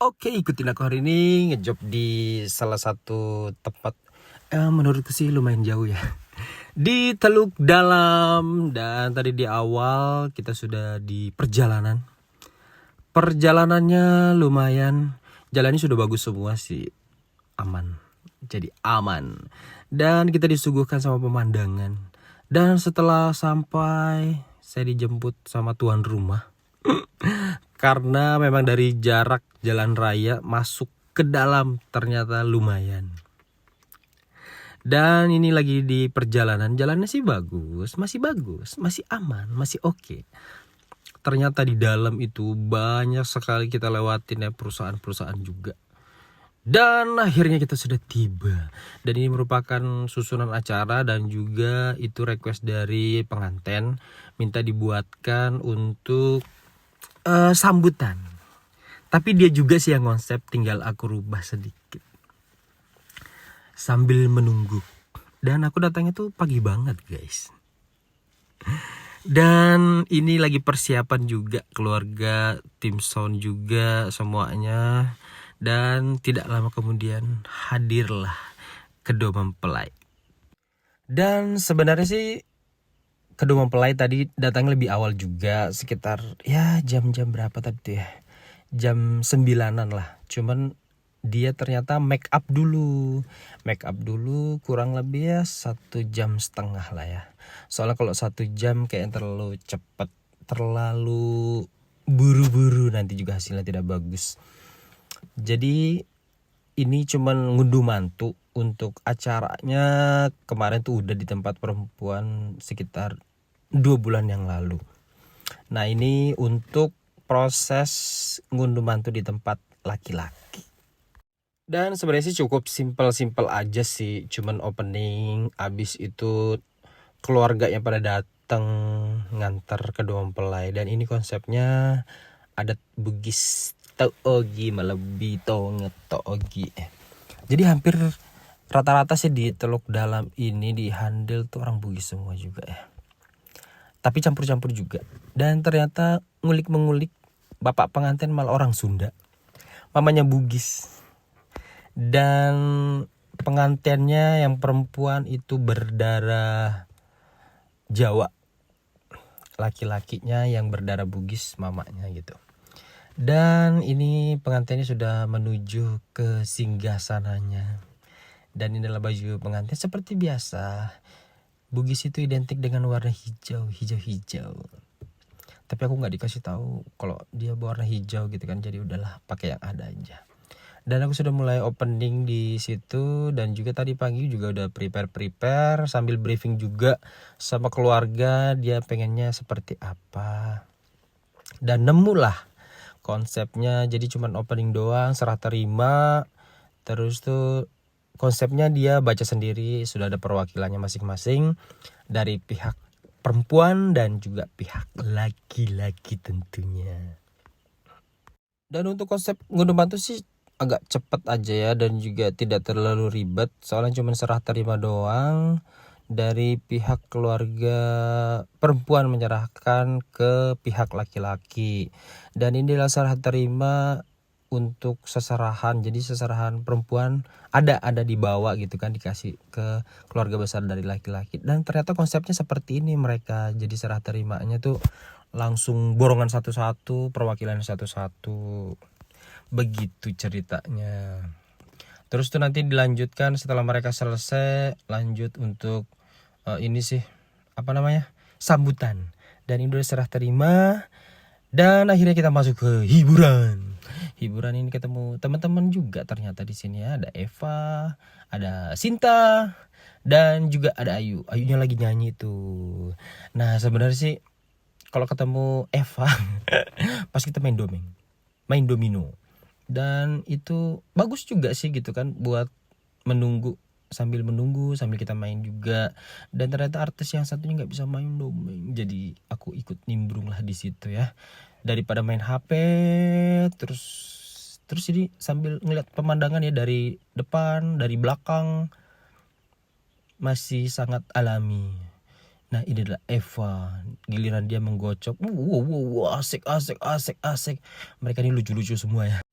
Oke, ikutin aku hari ini ngejob di salah satu tempat menurutku sih lumayan jauh ya. Di Teluk Dalam, dan tadi di awal kita sudah di perjalanan. Perjalanannya lumayan, jalannya sudah bagus semua sih, aman. Jadi aman. Dan kita disuguhkan sama pemandangan. Dan setelah sampai, saya dijemput sama tuan rumah. Karena memang dari jarak jalan raya masuk ke dalam ternyata lumayan. Dan ini lagi di perjalanan, jalannya sih bagus, masih aman, masih oke. Ternyata di dalam itu banyak sekali kita lewatin ya, perusahaan-perusahaan juga. Dan akhirnya kita sudah tiba. Dan ini merupakan susunan acara dan juga itu request dari pengantin, minta dibuatkan untuk sambutan. Tapi dia juga sih yang konsep, tinggal aku rubah sedikit sambil menunggu. Dan aku datangnya tuh pagi banget guys. Dan ini lagi persiapan juga, keluarga, tim sound juga semuanya. Dan tidak lama kemudian hadirlah kedua mempelai. Dan sebenarnya sih kedua mempelai tadi datangnya lebih awal juga, sekitar ya jam-jam berapa tadi tuh ya, jam 9-an lah. Cuman dia ternyata make up dulu kurang lebih ya 1,5 jam lah ya. Soalnya kalau 1 jam kayak terlalu cepet, terlalu buru-buru, nanti juga hasilnya tidak bagus. Jadi ini cuman ngunduh mantu. Untuk acaranya kemarin tuh udah di tempat perempuan sekitar 2 bulan yang lalu. Nah ini untuk proses ngunduh mantu di tempat laki-laki. Dan sebenarnya sih cukup simpel aja sih, cuman opening, abis itu keluarganya pada datang ngantar kedua mempelai. Dan ini konsepnya adat Bugis Togi, melebi tonget Togi. Jadi hampir rata-rata sih di Teluk Dalam ini di handle tuh orang Bugis semua juga ya. Tapi campur-campur juga. Dan ternyata ngulik-mengulik, bapak pengantin malah orang Sunda, mamanya Bugis. Dan pengantinnya yang perempuan itu berdarah Jawa, laki-lakinya yang berdarah Bugis, mamanya gitu. Dan ini pengantinnya sudah menuju ke singgasananya. Dan inilah baju pengantin seperti biasa. Bugis itu identik dengan warna hijau. Tapi aku nggak dikasih tahu kalau dia berwarna hijau gitu kan. Jadi udahlah, pakai yang ada aja. Dan aku sudah mulai opening di situ, dan juga tadi pagi juga udah prepare sambil briefing juga sama keluarga, dia pengennya seperti apa. Dan nemulah konsepnya, jadi cuman opening doang, serah terima. Terus tuh konsepnya dia baca sendiri, sudah ada perwakilannya masing-masing dari pihak perempuan dan juga pihak laki-laki tentunya. Dan untuk konsep ngunduh mantu sih agak cepet aja ya, dan juga tidak terlalu ribet, soalnya cuma serah terima doang. Dari pihak keluarga perempuan menyerahkan ke pihak laki-laki, dan inilah serah terima untuk seserahan. Jadi seserahan perempuan ada dibawa gitu kan, dikasih ke keluarga besar dari laki-laki. Dan ternyata konsepnya seperti ini mereka. Jadi serah terimanya tuh langsung borongan satu-satu, perwakilan satu-satu. Begitu ceritanya. Terus tuh nanti dilanjutkan setelah mereka selesai, lanjut untuk ini sih sambutan. Dan ini udah serah terima. Dan akhirnya kita masuk ke hiburan. Hiburan ini ketemu teman-teman juga ternyata di sini ya. Ada Eva, ada Sinta, dan juga ada Ayu. Ayunya lagi nyanyi tuh. Nah sebenarnya sih kalau ketemu Eva pas kita main domino. Dan itu bagus juga sih gitu kan, buat sambil menunggu sambil kita main juga. Dan ternyata artis yang satunya nggak bisa main domeng, jadi aku ikut nimbrung lah di situ ya, daripada main HP terus jadi sambil ngeliat pemandangan ya, dari depan dari belakang masih sangat alami. Nah ini adalah Eva, giliran dia menggocok, asik. Mereka ini lucu-lucu semua ya.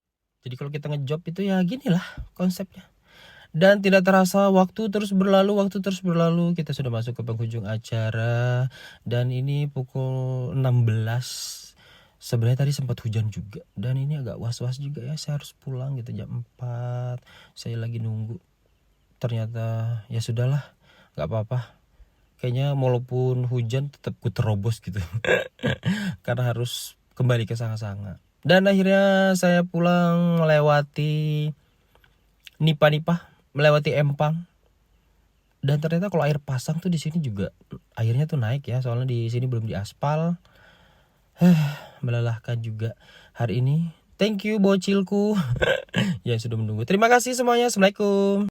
Jadi kalau kita ngejob itu ya gini lah konsepnya. Dan tidak terasa waktu terus berlalu, kita sudah masuk ke penghujung acara. Dan ini pukul 16. Sebenarnya tadi sempat hujan juga. Dan ini agak was-was juga ya, saya harus pulang gitu jam 4. Saya lagi nunggu. Ternyata ya sudahlah, gak apa-apa. Kayaknya walaupun hujan tetap ku terobos gitu. Karena harus kembali ke Sanga-Sanga. Dan akhirnya saya pulang melewati Nipa-Nipa, melewati Empang. Dan ternyata kalau air pasang tuh di sini juga airnya tuh naik ya, soalnya di sini belum diaspal. Melelahkan juga hari ini. Thank you bocilku yang sudah menunggu. Terima kasih semuanya. Assalamualaikum.